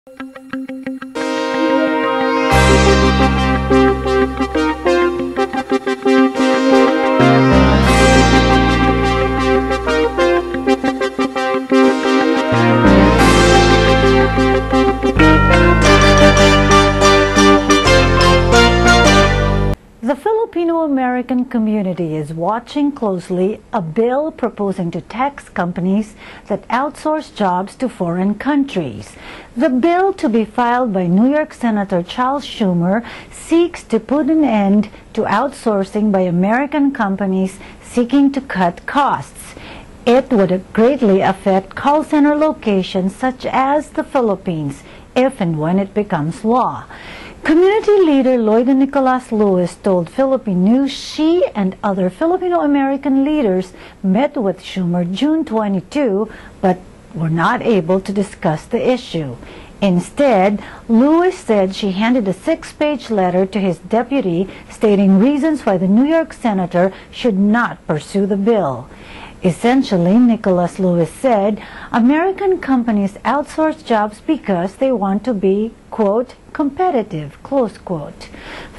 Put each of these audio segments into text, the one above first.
The Filipino-American community is watching closely a bill proposing to tax companies that outsource jobs to foreign countries. The bill, to be filed by New York Senator Charles Schumer, seeks to put an end to outsourcing by American companies seeking to cut costs. It would greatly affect call center locations such as the Philippines if and when it becomes law. Community leader Loida Nicolas Lewis told Philippine News she and other Filipino-American leaders met with Schumer June 22 but were not able to discuss the issue. Instead, Lewis said she handed a 6-page letter to his deputy stating reasons why the New York senator should not pursue the bill. Essentially, Nicolas Lewis said, American companies outsource jobs because they want to be, quote, competitive, close quote.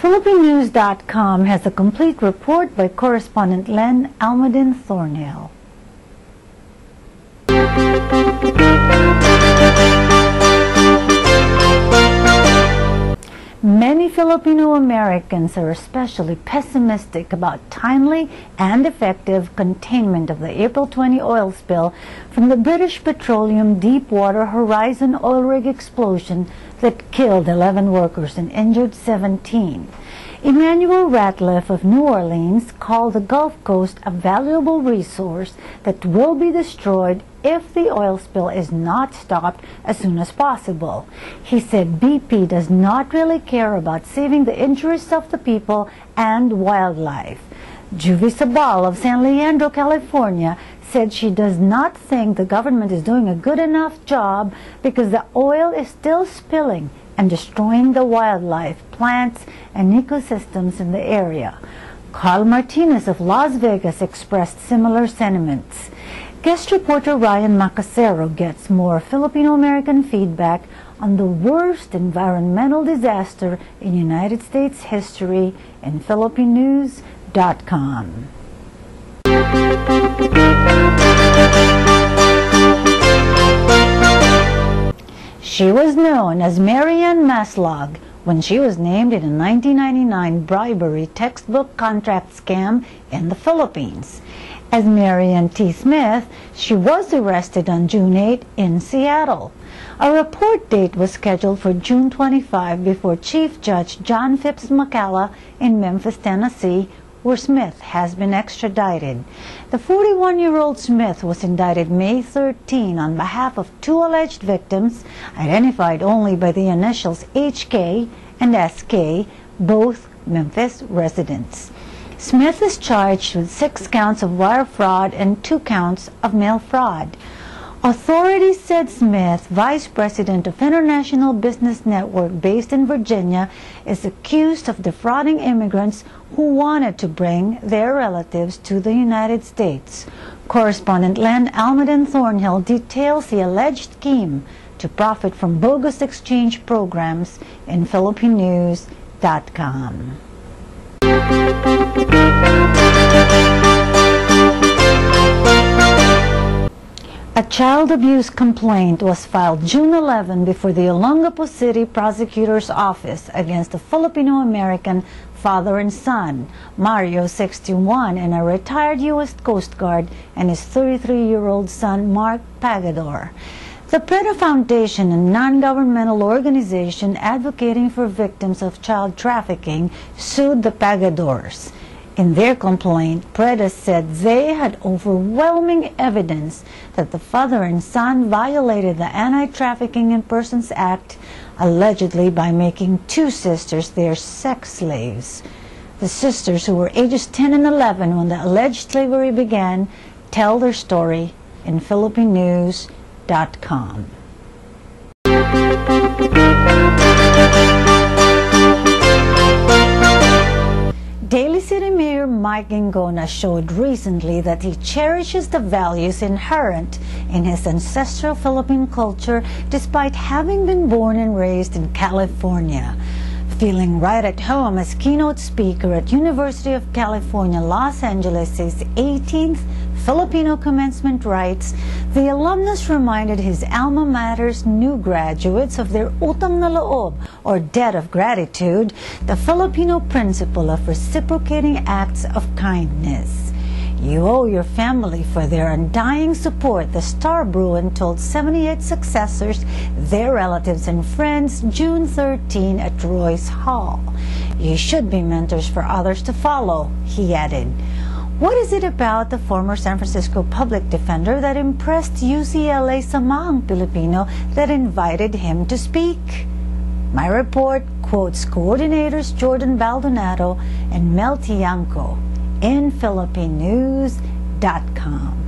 PhilippineNews.com has a complete report by correspondent Len Almaden Thornhill. Many Filipino-Americans are especially pessimistic about timely and effective containment of the April 20 oil spill from the British Petroleum Deepwater Horizon oil rig explosion that killed 11 workers and injured 17. Emmanuel Ratliff of New Orleans called the Gulf Coast a valuable resource that will be destroyed if the oil spill is not stopped as soon as possible. He said BP does not really care about saving the interests of the people and wildlife. Juvie Sabal of San Leandro, California, said she does not think the government is doing a good enough job because the oil is still spilling and destroying the wildlife, plants, and ecosystems in the area. Carl Martinez of Las Vegas expressed similar sentiments. Guest reporter Ryan Macasero gets more Filipino-American feedback on the worst environmental disaster in United States history in PhilippineNews.com. She was known as Marianne Maslog when she was named in a 1999 bribery textbook contract scam in the Philippines. As Marianne T. Smith, she was arrested on June 8 in Seattle. A report date was scheduled for June 25 before Chief Judge John Phipps Macala in Memphis, Tennessee, where Smith has been extradited. The 41-year-old Smith was indicted May 13 on behalf of 2 alleged victims, identified only by the initials HK and SK, both Memphis residents. Smith is charged with 6 counts of wire fraud and 2 counts of mail fraud. Authorities said Smith, vice president of International Business Network based in Virginia, is accused of defrauding immigrants who wanted to bring their relatives to the United States. Correspondent Len Almaden Thornhill details the alleged scheme to profit from bogus exchange programs in PhilippineNews.com. A child abuse complaint was filed June 11 before the Olongapo City Prosecutor's Office against a Filipino-American father and son, Mario, 61, and a retired U.S. Coast Guard, and his 33-year-old son, Mark Pagador. The PREDA Foundation, a non-governmental organization advocating for victims of child trafficking, sued the Pagadors. In their complaint, PREDA said they had overwhelming evidence that the father and son violated the Anti-Trafficking in Persons Act, allegedly by making 2 sisters their sex slaves. The sisters, who were ages 10 and 11 when the alleged slavery began, tell their story in PhilippineNews.com. Daly City Mayor Mike Gingona showed recently that he cherishes the values inherent in his ancestral Philippine culture despite having been born and raised in California. Feeling right at home as keynote speaker at University of California, Los Angeles' 18th Filipino commencement rites, the alumnus reminded his alma mater's new graduates of their utang na loob, or debt of gratitude, the Filipino principle of reciprocating acts of kindness. You owe your family for their undying support, the Star Bruin told 78 successors, their relatives and friends, June 13 at Royce Hall. You should be mentors for others to follow, he added. What is it about the former San Francisco public defender that impressed UCLA Samaang Pilipino that invited him to speak? My report quotes coordinators Jordan Baldonado and Mel Tiangco in PhilippineNews.com.